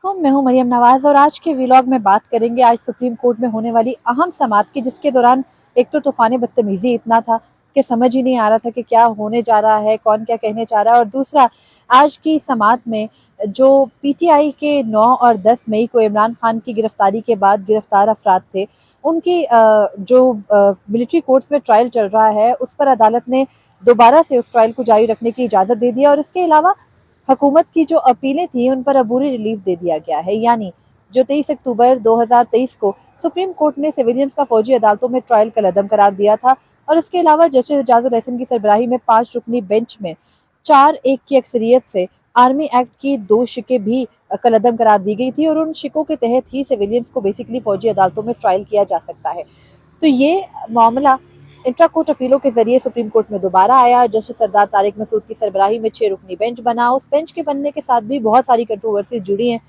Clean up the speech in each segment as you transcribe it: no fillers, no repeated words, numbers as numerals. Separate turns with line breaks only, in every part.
वालेकुम, मैं हूं मरियम नवाज और आज के व्लॉग में बात करेंगे आज सुप्रीम कोर्ट में होने वाली अहम समाअत की, जिसके दौरान एक तो तूफान बदतमीजी इतना था कि समझ ही नहीं आ रहा था कि क्या होने जा रहा है, कौन क्या कहने जा रहा है। और दूसरा, आज की समाअत में जो पीटीआई के 9 और 10 मई को इमरान खान की गिरफ्तारी के बाद गिरफ्तार अफराद थे, उनकी जो मिलिट्री कोर्ट्स में ट्रायल चल रहा है, उस पर अदालत ने दोबारा से उस ट्रायल को जारी रखने की इजाज़त दे दी है। और इसके अलावा हुकूमत की जो अपीलें थी उन पर अबूरी रिलीफ दे दिया गया है। यानी जो 23 अक्टूबर 2023 को सुप्रीम कोर्ट ने सिविलियंस का फौजी अदालतों में ट्रायल कलअदम करार दिया था, और इसके अलावा जस्टिस एजाजुल एहसन की सरबराही में 5 रुकनी बेंच में 4-1 की अक्सरियत से आर्मी एक्ट की 2 शिकें भी कलअदम करार दी गई थी, और उन शिकों के तहत ही सिविलियंस को बेसिकली फौजी अदालतों में ट्रायल किया जा सकता है। तो ये मामला इंट्रा कोर्ट अपीलों के जरिए सुप्रीम कोर्ट में दोबारा आया। जस्टिस सरदार तारिक मसूद की सरबराही में 6 रुकनी बेंच बना। उस बेंच के बनने के साथ भी बहुत सारी कंट्रोवर्सीज जुड़ी हैं,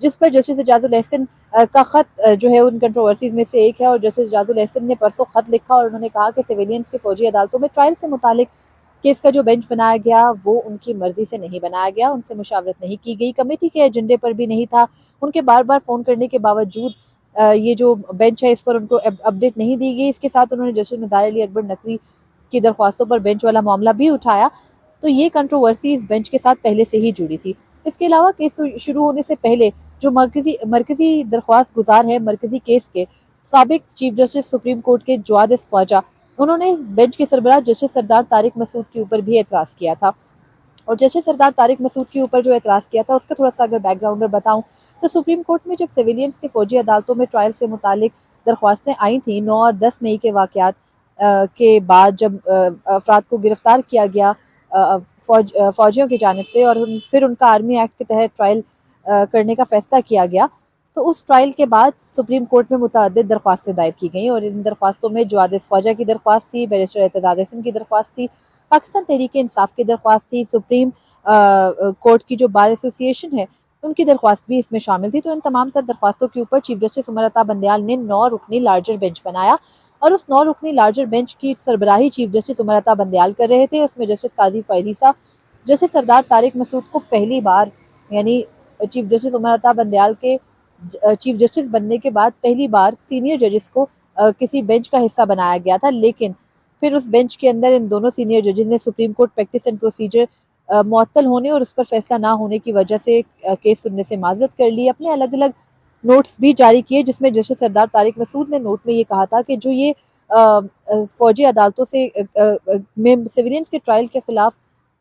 जिस पर जस्टिस एजाजुल एहसन का खत जो है उन कंट्रोवर्सीज में से एक है। और जस्टिस एजाजुल एहसन ने परसों खत लिखा और उन्होंने कहा कि सिविलियंस के फौजी अदालतों में ट्रायल से मुतालिक केस का जो बेंच बनाया गया वो उनकी मर्जी से नहीं बनाया गया, उनसे मुशावरत नहीं की गई, कमेटी के एजेंडे पर भी नहीं था। उनके बार बार फ़ोन करने के बावजूद ये जो बेंच है इस पर उनको अपडेट नहीं दी गई। इसके साथ उन्होंने जस्टिस निदार अली अकबर नकवी की दरख्वास्तों पर बेंच वाला मामला भी उठाया। तो ये कंट्रोवर्सी इस बेंच के साथ पहले से ही जुड़ी थी। इसके अलावा केस शुरू होने से पहले जो मरकजी दरख्वास्त गुजार है मरकजी केस के साबिक चीफ जस्टिस सुप्रीम कोर्ट के जवाद ख्वाजा, उन्होंने बेंच के सरबराह जस्टिस सरदार तारिक मसूद के ऊपर भी एतराज़ किया था। और जस्टिस सरदार तारिक मसूद के ऊपर जो एतराज़ किया था उसका थोड़ा सा अगर बैकग्राउंड बताऊं, तो सुप्रीम कोर्ट में जब सिविलियंस के फौजी अदालतों में ट्रायल से मुतालिक दरख्वास्तें आई थी 9 और 10 मई के वाक़यात के बाद, जब अफराद को गिरफ्तार किया गया फौजियों की जानिब से, और फिर उनका आर्मी एक्ट के तहत ट्रायल करने का फैसला किया गया, तो उस ट्रायल के बाद सुप्रीम कोर्ट में मुतअद्दिद दरख्वास्तें दायर की गई। और इन दरख्वास्तों में जवाद ख्वाजा की दरख्वास्त थी, बैरिस्टर एतजाज एहसन की दरख्वास्त थी, पाकिस्तान तहरीक इंसाफ की दरख्वास्त थी, सुप्रीम कोर्ट की जो बार एसोसिएशन है उनकी दरख्वास्त भी इसमें शामिल थी। तो इन तमाम तर दरख्वास्तों के ऊपर चीफ जस्टिस उमर अता बंदयाल ने 9 रुकनी लार्जर बेंच बनाया, और उस 9 रुकनी लार्जर बेंच की सरबराही चीफ जस्टिस उमर अता बंदयाल कर रहे थे। उसमें जस्टिस काजी फैज़ीसा, जस्टिस सरदार तारिक मसूद को पहली बार, यानी चीफ जस्टिस उमर अता बंदयाल के चीफ जस्टिस बनने के बाद पहली बार सीनियर जजेस को किसी बेंच का हिस्सा बनाया गया था। लेकिन फिर उस बेंच के अंदर इन दोनों सीनियर जजेस ने supreme court practice and procedure मुअत्तल होने और उस पर फैसला ना होने की वजह से केस सुनने से माजरत कर ली। अपने अलग अलग नोट्स भी जारी किए, जिसमें जस्टिस सरदार तारिक मसूद ने नोट में ये कहा था कि जो ये फौजी अदालतों से में सिविलियंस के ट्रायल के खिलाफ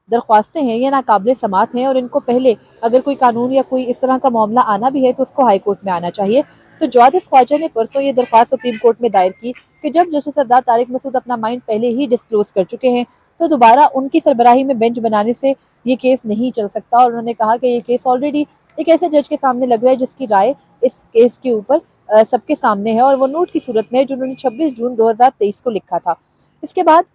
दरख्वास्तें हैं, ये नाकाबिले समात हैं, और इनको पहले अगर कोई कानून या कोई इस तरह का मामला आना भी है तो उसको हाई कोर्ट में आना चाहिए। तो जवाद ख्वाजा ने परसों ये दरख्वास्त सुप्रीम कोर्ट में दायर की कि जब जस्टिस सरदार तारिक मसूद अपना माइंड पहले ही डिस्क्लोज कर चुके हैं, तो दोबारा उनकी सरबराही में बेंच बनाने से ये केस नहीं चल सकता। और उन्होंने कहा कि ये केस ऑलरेडी एक ऐसे जज के सामने लग रहा है जिसकी राय इस केस के ऊपर सबके सामने है, और वो नोट की सूरत में है जो उन्होंने 26 जून 2023 को लिखा था। इसके बाद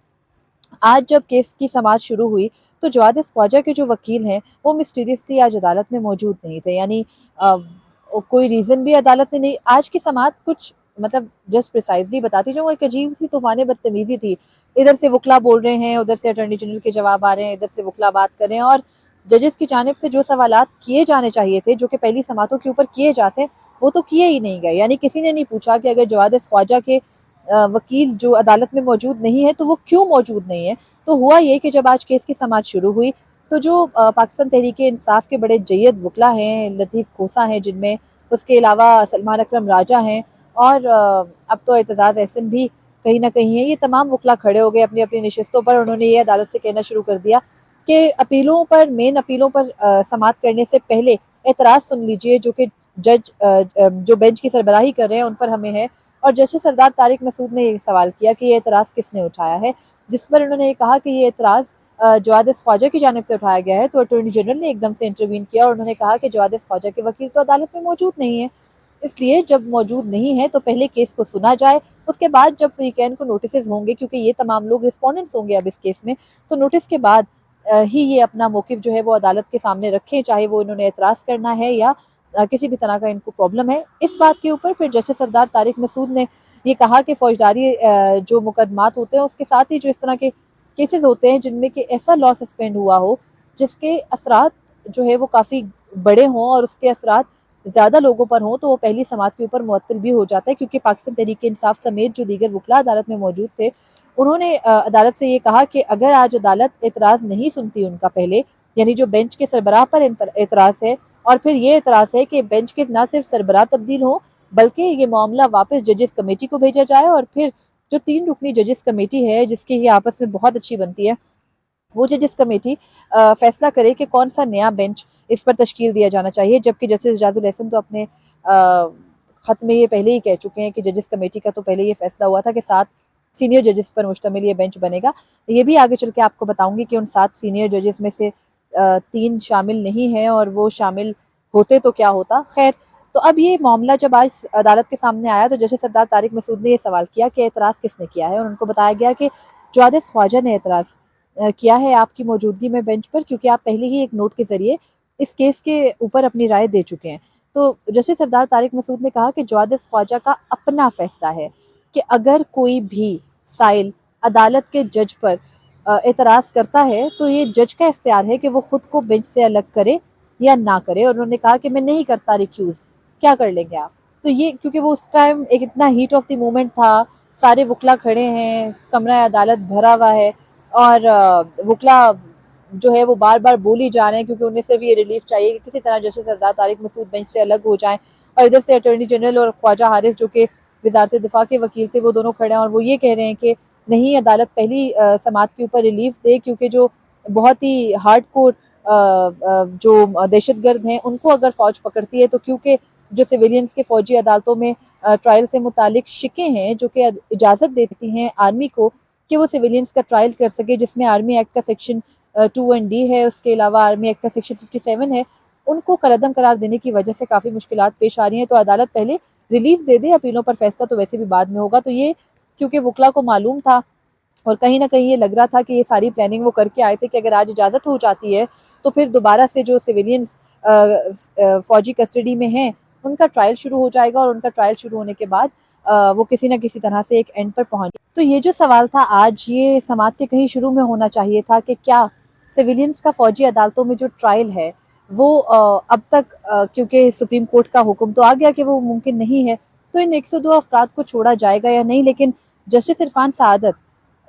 आज जब केस की समाअत शुरू हुई, तो जवाद ख्वाजा के जो वकील हैं वो मिस्टीरियसली आज अदालत में मौजूद नहीं थे। यानी कोई रीज़न भी अदालत ने नहीं, आज की समाअत कुछ मतलब जस्ट प्रिसाइजली बताती जो एक अजीब सी तूफान बदतमीजी थी। इधर से वकला बोल रहे हैं, उधर से अटॉर्नी जनरल के जवाब आ रहे हैं, इधर से वकला बात कर रहे हैं, और जजेस की जानिब से जो सवालात किए जाने चाहिए थे, जो कि पहली समाअतों के ऊपर किए जाते हैं, वो तो किए ही नहीं गए। यानी किसी ने नहीं पूछा कि अगर जवाद ख्वाजा के वकील जो अदालत में मौजूद नहीं है तो वो क्यों मौजूद नहीं है। तो हुआ ये कि जब आज केस की समाअत शुरू हुई, तो जो पाकिस्तान तहरीक इंसाफ के बड़े जय्यद वकला हैं, लतीफ़ खोसा हैं जिनमें, उसके अलावा सलमान अकरम राजा हैं, और अब तो एतजाज़ एहसन भी कहीं ना कहीं है, ये तमाम वकला खड़े हो गए अपनी अपनी नशिस्तों पर। उन्होंने ये अदालत से कहना शुरू कर दिया कि अपीलों पर, मेन अपीलों पर समाअत करने से पहले एतराज़ सुन लीजिए जो कि जज जो बेंच की सरबराही कर रहे हैं उन पर हमें है। और जस्टिस सरदार तारिक मसूद ने ये सवाल किया कि ये एतराज़ किसने उठाया है, जिस पर उन्होंने ये कहा कि ये एतराज़ जवाद ख्वाजा की जानिब से उठाया गया है। तो अटॉर्नी जनरल ने एकदम से इंटरवीन किया और उन्होंने कहा कि जवाद ख्वाजा के वकील तो अदालत में मौजूद नहीं है, इसलिए जब मौजूद नहीं है तो पहले केस को सुना जाए, उसके बाद जब फ्रीकैन को नोटिस होंगे, क्योंकि ये तमाम लोग रिस्पोंडेंट्स होंगे अब इस केस में, तो नोटिस के बाद ही ये अपना मौक़िफ़ जो है वो अदालत के सामने रखें, चाहे वो इन्होंने एतराज़ करना है या किसी भी तरह का इनको प्रॉब्लम है। इस बात के ऊपर फिर जस्टिस सरदार तारिक मसूद ने ये कहा कि फौजदारी जो मुकदमात होते हैं उसके साथ ही जो इस तरह के केसेस होते हैं जिनमें कि ऐसा लॉ सस्पेंड हुआ हो जिसके असरात जो है वो काफ़ी बड़े हों और उसके असरात ज़्यादा लोगों पर हों तो वो पहली समाअत के ऊपर मुअत्तल भी हो जाता है, क्योंकि पाकिस्तान तहरीक-ए-इंसाफ समेत जो दीगर वुकला अदालत में मौजूद थे, उन्होंने अदालत से ये कहा कि अगर आज अदालत एतराज़ नहीं सुनती उनका पहले, यानी जो बेंच के सरबराह पर एतराज़ है, और फिर ये एतराज़ है कि बेंच के ना सिर्फ सरबराह तब्दील हों, बल्कि ये मामला वापस जजेस कमेटी को भेजा जाए, और फिर जो 3 रुकनी जजेस कमेटी है, जिसकी ये आपस में बहुत अच्छी बनती है, वो जजेस कमेटी फैसला करे कि कौन सा नया बेंच इस पर तश्कील दिया जाना चाहिए। जबकि जस्टिस एजाजुल एहसन तो अपने खत में ये पहले ही कह चुके हैं कि जजेस कमेटी का तो पहले ये फैसला हुआ था कि 7 सीनियर जजेस पर मुश्तमिल ये बेंच बनेगा। ये भी आगे चल के आपको बताऊंगी कि उन 7 सीनियर जजेस में से 3 शामिल नहीं हैं, और वो शामिल होते तो क्या होता। खैर, तो अब ये मामला जब आज अदालत के सामने आया तो जस्टिस सरदार तारिक मसूद ने ये सवाल किया कि एतराज़ किसने किया है, और उनको बताया गया कि जवादिस ख्वाजा ने एतराज़ किया है आपकी मौजूदगी में बेंच पर, क्योंकि आप पहले ही एक नोट के ज़रिए इस केस के ऊपर अपनी राय दे चुके हैं। तो जस्टिस सरदार तारिक मसूद ने कहा कि जवादिस ख्वाजा का अपना फैसला है कि अगर कोई भी साइल अदालत के जज पर एतराज़ करता है तो ये जज का इख्तियार है कि वो खुद को बेंच से अलग करे या ना करे। और उन्होंने कहा कि मैं नहीं करता रिक्यूज़, क्या कर लेंगे आप। तो ये क्योंकि वो उस टाइम एक इतना हीट ऑफ द मोमेंट था, सारे वकला खड़े हैं, कमरा अदालत भरा हुआ है, और वकला जो है वो बार बार बोली जा रहे हैं, क्योंकि उन्हें सिर्फ ये रिलीफ चाहिए कि किसी तरह जस्टिस सरदार तारिक मसूद बेंच से अलग हो जाएं। और इधर से अटॉर्नी जनरल और ख्वाजा हारिस जो कि वजारत दिफा के वकील थे, वो दोनों खड़े हैं और वो ये कह रहे हैं कि नहीं, अदालत पहली समात के ऊपर रिलीफ दे, क्योंकि जो बहुत ही हार्ड कोर जो दहशत गर्द हैं उनको अगर फ़ौज पकड़ती है, तो क्योंकि जो सिविलियंस के फ़ौजी अदालतों में ट्रायल से मुतालिक शिकें हैं जो कि इजाज़त देती हैं आर्मी को कि वो सिविलियंस का ट्रायल कर सके, जिसमें आर्मी एक्ट का सेक्शन 2(1)D है, उसके अलावा आर्मी एक्ट का सेक्शन 57 है, उनको कलअदम करार देने की वजह से काफ़ी मुश्किलात पेश आ रही हैं। तो अदालत पहले रिलीफ दे दे, अपीलों पर फैसला तो वैसे भी बाद में होगा। तो ये क्योंकि वकला को मालूम था, और कहीं न कहीं ये लग रहा था कि ये सारी प्लानिंग वो करके आए थे कि अगर आज इजाज़त हो जाती है तो फिर दोबारा से जो सिविलियंस फ़ौजी कस्टडी में हैं उनका ट्रायल शुरू हो जाएगा, और उनका ट्रायल शुरू होने के बाद वो किसी न किसी तरह से एक एंड पर पहुँच। तो ये जो सवाल था आज, ये समात के कहीं शुरू में होना चाहिए था कि क्या सिविलियंस का फ़ौजी अदालतों में जो ट्रायल है वो अब तक क्योंकि सुप्रीम कोर्ट का हुक्म तो आ गया कि वो मुमकिन नहीं है, तो इन 102 अफराद को छोड़ा जाएगा या नहीं। लेकिन जस्टिस इरफान सआदत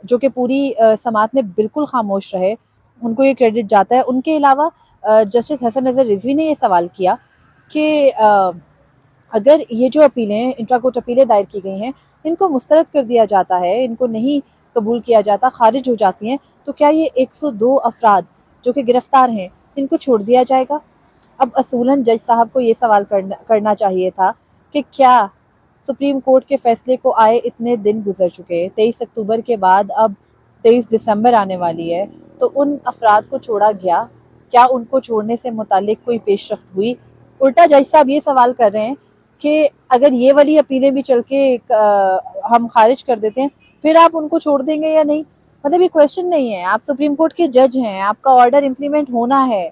जो कि पूरी समात में बिल्कुल खामोश रहे, उनको ये क्रेडिट जाता है। उनके अलावा जस्टिस हसन नज़र रिजवी ने ये सवाल किया कि अगर ये जो अपीलें, इंट्रा कोर्ट अपीलें दायर की गई हैं, इनको मुस्तरद कर दिया जाता है, इनको नहीं कबूल किया जाता, खारिज हो जाती हैं, तो क्या ये 102 अफराद जो कि गिरफ्तार हैं, इनको छोड़ दिया जाएगा? अब असूलन जज साहब को ये सवाल करना चाहिए था कि क्या सुप्रीम कोर्ट के फैसले को आए इतने दिन गुजर चुके, 23 अक्टूबर के बाद अब 23 दिसंबर आने वाली है, तो उन अफराद को छोड़ा गया, क्या उनको छोड़ने से मुतालिक कोई पेशरफ्त हुई? उल्टा जज साहब ये सवाल कर रहे हैं कि अगर ये वाली अपीलें भी चल के हम खारिज कर देते हैं, फिर आप उनको छोड़ देंगे या नहीं? मतलब ये क्वेश्चन नहीं है, आप सुप्रीम कोर्ट के जज हैं, आपका ऑर्डर इम्प्लीमेंट होना है।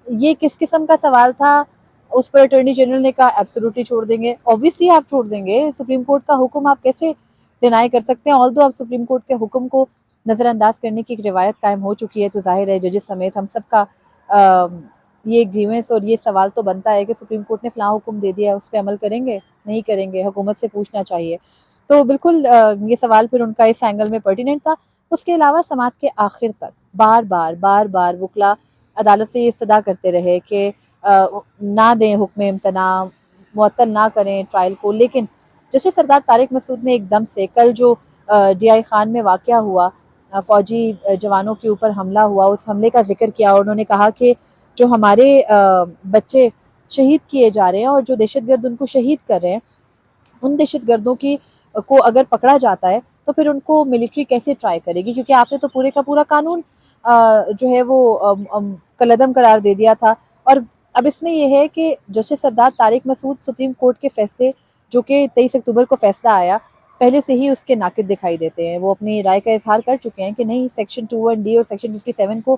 ये किस किस्म का सवाल था? उस पर अटॉर्नी जनरल ने कहा एब्सोल्युटली छोड़ देंगे। ऑब्वियसली आप छोड़ देंगे, सुप्रीम कोर्ट का हुक्म आप कैसे डिनाई कर सकते हैं? ऑल्दो अब सुप्रीम कोर्ट के हुक्म को नज़रअंदाज करने की एक रिवायत कायम हो चुकी है, तो ज़ाहिर है जजेस समेत हम सब का ये ग्रीवेंस और ये सवाल तो बनता है कि सुप्रीम कोर्ट ने फ़लाँ हुक्म दे दिया है, उस पे अमल करेंगे? नहीं करेंगे, हुकूमत से पूछना चाहिए। तो बिल्कुल ये सवाल फिर उनका इस एंगल में पर्टिनेंट था। उसके अलावा समात के आखिर तक बार-बार वकला अदालत से ये इस्तदा करते रहे कि ना दें हुक्म इम्तना, मुअत्तल ना करें ट्रायल को। लेकिन जस्टिस सरदार तारिक मसूद ने एकदम से कल जो DI खान में वाक़या हुआ, फ़ौजी जवानों के ऊपर हमला हुआ, उस हमले का ज़िक्र किया और उन्होंने कहा कि जो हमारे बच्चे शहीद किए जा रहे हैं और जो दहशतगर्द उनको शहीद कर रहे हैं, उन दहशतगर्दों की को अगर पकड़ा जाता है तो फिर उनको मिलिट्री कैसे ट्राई करेगी, क्योंकि आपने तो पूरे का पूरा कानून जो है वो कलअदम करार दे दिया था। और अब इसमें यह है कि जस्टिस सरदार तारिक मसूद सुप्रीम कोर्ट के फैसले जो कि 23 अक्टूबर को फैसला आया, पहले से ही उसके नाक़िद दिखाई देते हैं। वो अपनी राय का इजहार कर चुके हैं कि नहीं, सेक्शन 2(1)D और सेक्शन 57 को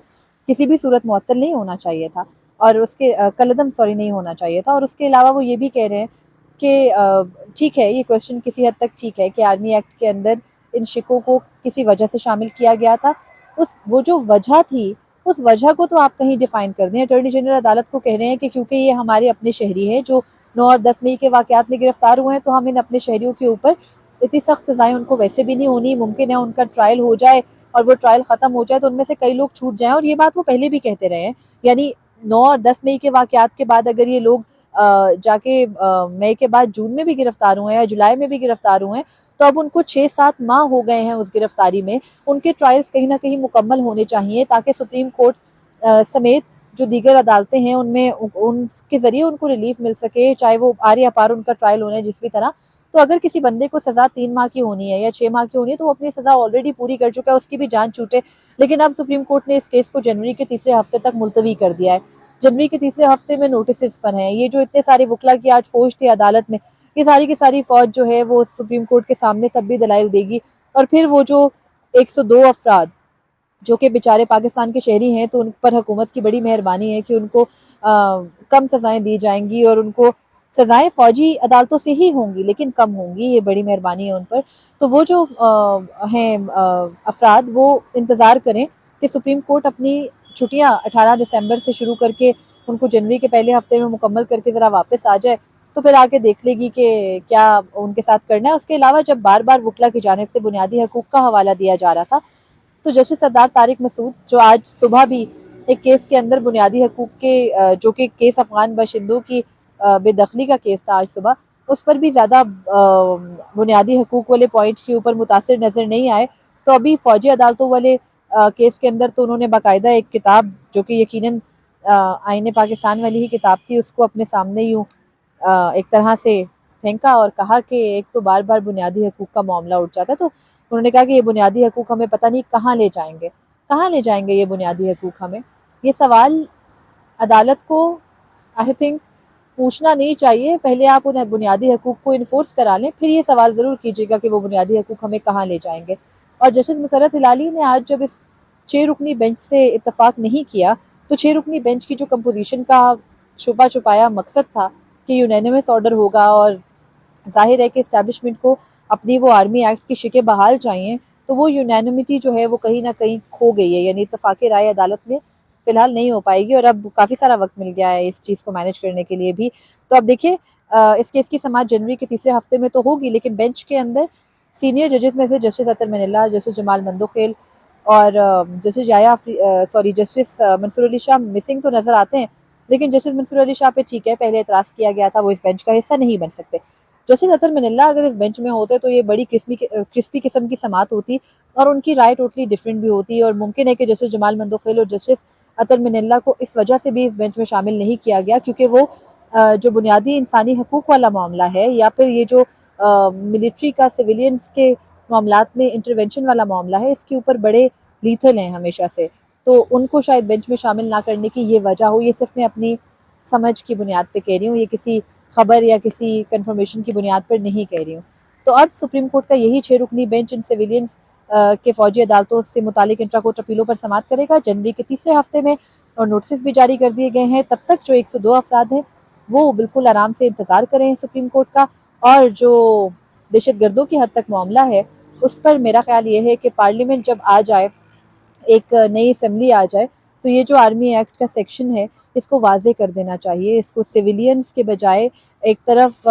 किसी भी सूरत मुअत्तल नहीं होना चाहिए था, और उसके कलअदम नहीं होना चाहिए था। और उसके अलावा वो ये भी कह रहे हैं कि ठीक है, ये क्वेश्चन किसी हद तक ठीक है कि आर्मी एक्ट के अंदर इन शिकों को किसी वजह से शामिल किया गया था। वो जो वजह थी उस वजह को तो आप कहीं डिफाइन कर दें। अटॉर्नी जनरल अदालत को कह रहे हैं कि क्योंकि ये हमारे अपने शहरी हैं जो 9 और 10 मई के वाक़यात में गिरफ्तार हुए हैं, तो हम इन अपने शहरियों के ऊपर इतनी सख्त सज़ाएँ उनको वैसे भी नहीं होनी, मुमकिन है उनका ट्रायल हो जाए और वो ट्रायल ख़त्म हो जाए तो उनमें से कई लोग छूट जाएँ, और ये बात वो पहले भी कहते रहे हैं। यानी 9 और 10 मई के वाक़यात के बाद अगर ये लोग जाके मई के बाद जून में भी गिरफ्तार हुए हैं या जुलाई में भी गिरफ्तार हुए हैं, तो अब उनको 6-7 माह हो गए हैं उस गिरफ्तारी में। उनके ट्रायल्स कहीं न कहीं मुकम्मल होने चाहिए ताकि सुप्रीम कोर्ट समेत जो दीगर अदालतें हैं उनमें उनके ज़रिए उनको रिलीफ मिल सके, चाहे वो आर या पार उनका ट्रायल होना है जिस भी तरह। तो अगर किसी बंदे को सज़ा 3 माह की होनी है या 6 माह की होनी है, तो वो अपनी सज़ा ऑलरेडी पूरी कर चुका है, उसकी भी जान छूटे। लेकिन अब सुप्रीम कोर्ट ने इस केस को जनवरी के तीसरे हफ्ते तक मुलतवी कर दिया है। जनवरी के तीसरे हफ्ते में नोटिस पर हैं। ये जो इतने सारे वकला की आज फौज थी अदालत में, ये सारी की सारी फौज जो है वो सुप्रीम कोर्ट के सामने तब भी दलाइल देगी, और फिर वो जो 102 अफराद जो कि बेचारे पाकिस्तान के शहरी हैं, तो उन पर हुकूमत की बड़ी मेहरबानी है कि उनको कम सज़ाएँ दी जाएँगी और उनको सज़ाएँ फ़ौजी अदालतों से ही होंगी लेकिन कम होंगी, ये बड़ी मेहरबानी है उन पर। तो वो जो हैं अफराद वो इंतज़ार करें कि सुप्रीम कोर्ट अपनी छुट्टियाँ 18 दिसंबर से शुरू करके उनको जनवरी के पहले हफ्ते में मुकम्मल करके ज़रा वापस आ जाए, तो फिर आके देख लेगी कि क्या उनके साथ करना है। उसके अलावा जब बार-बार वकला की जानिब से बुनियादी हकूक़ का हवाला दिया जा रहा था, तो जस्टिस सरदार तारिक मसूद जो आज सुबह भी एक केस के अंदर बुनियादी हकूक़ के जो कि केस अफ़गान बाशिंदों की बेदखली का केस था आज सुबह, उस पर भी ज़्यादा बुनियादी हकूक़ वाले पॉइंट के ऊपर मुतासिर नज़र नहीं आए। तो अभी फ़ौजी अदालतों वाले केस के अंदर तो उन्होंने बाकायदा एक किताब जो कि यकीनन आईने पाकिस्तान वाली ही किताब थी, उसको अपने सामने यूँ एक तरह से फेंका और कहा कि एक तो बार-बार बुनियादी हकूक़ का मामला उठ जाता है, तो उन्होंने कहा कि ये बुनियादी हकूक़ हमें पता नहीं कहाँ ले जाएँगे ये बुनियादी हकूक़ हमें? ये सवाल अदालत को आई थिंक पूछना नहीं चाहिए, पहले आप उन बुनियादी हकूक़ को इन्फोर्स करा लें, फिर ये सवाल ज़रूर कीजिएगा कि वो बुनियादी हकूक़ हमें कहाँ ले जाएँगे। और जस्टिस मुसर्रत हिलाली ने आज जब इस 6 रुकनी बेंच से इत्तेफ़ाक नहीं किया, तो 6 रुकनी बेंच की जो कंपोज़िशन का छुपा-छुपाया मकसद था कि यूनानिमस ऑर्डर होगा और ज़ाहिर है कि एस्टैब्लिशमेंट को अपनी वो आर्मी एक्ट की शिकें बहाल चाहिए, तो वो यूनानिमिटी जो है वो कहीं न कहीं खो गई है, यानी इत्तेफ़ाक़ राय अदालत में फ़िलहाल नहीं हो पाएगी और अब काफ़ी सारा वक़्त मिल गया है इस चीज़ को मैनेज करने के लिए भी। तो अब देखिए इस केस की समाअत जनवरी के तीसरे हफ़्ते में तो होगी, लेकिन बेंच के अंदर सीनियर जजेस में से जस्टिस अतर मनल्ला, जस्टिस जमाल मंदोखेल और जस्टिस मंसूर अली शाह मिसिंग तो नज़र आते हैं, लेकिन जस्टिस मंसूर अली शाह पे ठीक है, पहले एतराज़ किया गया था, वो इस बेंच का हिस्सा नहीं बन सकते। जस्टिस अतर मनल्ला अगर इस बेंच में होते तो ये बड़ी क्रिस्पी किस्म की समाअत होती और उनकी राय टोटली डिफरेंट भी होती, और मुमकिन है कि जस्टिस जमाल मंदोखेल और जस्टिस अतर मनल्ला को इस वजह से भी इस बेंच में शामिल नहीं किया गया क्योंकि वो जो बुनियादी इंसानी हकूक़ वाला मामला है या फिर ये जो मिलिट्री का सिविलियंस के मामलात में इंटरवेंशन वाला मामला है, इसके ऊपर बड़े लीथल हैं हमेशा से। तो उनको शायद बेंच में शामिल ना करने की ये वजह हो, ये सिर्फ़ मैं अपनी समझ की बुनियाद पे कह रही हूँ, ये किसी खबर या किसी कन्फर्मेशन की बुनियाद पर नहीं कह रही हूँ। तो अब सुप्रीम कोर्ट का यही 6 रुकनी बेंच इन सिविलियंस के फ़ौजी अदालतों से मुतालिक इंट्रा कोर्ट अपीलों पर समाअत करेगा जनवरी के तीसरे हफ्ते में, और नोटिस भी जारी कर दिए गए हैं। तब तक जो 102 अफराद हैं वो बिल्कुल आराम से इंतज़ार करें सुप्रीम कोर्ट का, और जो दहशतगर्दों की हद तक मामला है उस पर मेरा ख्याल ये है कि पार्लियामेंट जब आ जाए, एक नई असेंबली आ जाए, तो ये जो आर्मी एक्ट का सेक्शन है इसको वाज़े कर देना चाहिए। इसको सिविलियंस के बजाय एक तरफ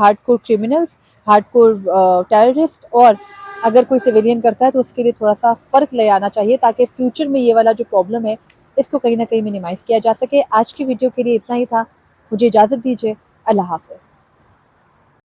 हार्डकोर क्रिमिनल्स, हार्डकोर टेररिस्ट, और अगर कोई सिविलियन करता है तो उसके लिए थोड़ा-सा फ़र्क ले आना चाहिए ताकि फ्यूचर में ये वाला जो प्रॉब्लम है इसको कहीं न कहीं मिनिमाइज़ किया जा सके। आज की वीडियो के लिए इतना ही था। मुझे इजाज़त दीजिए। अल्लाह हाफ़िज़।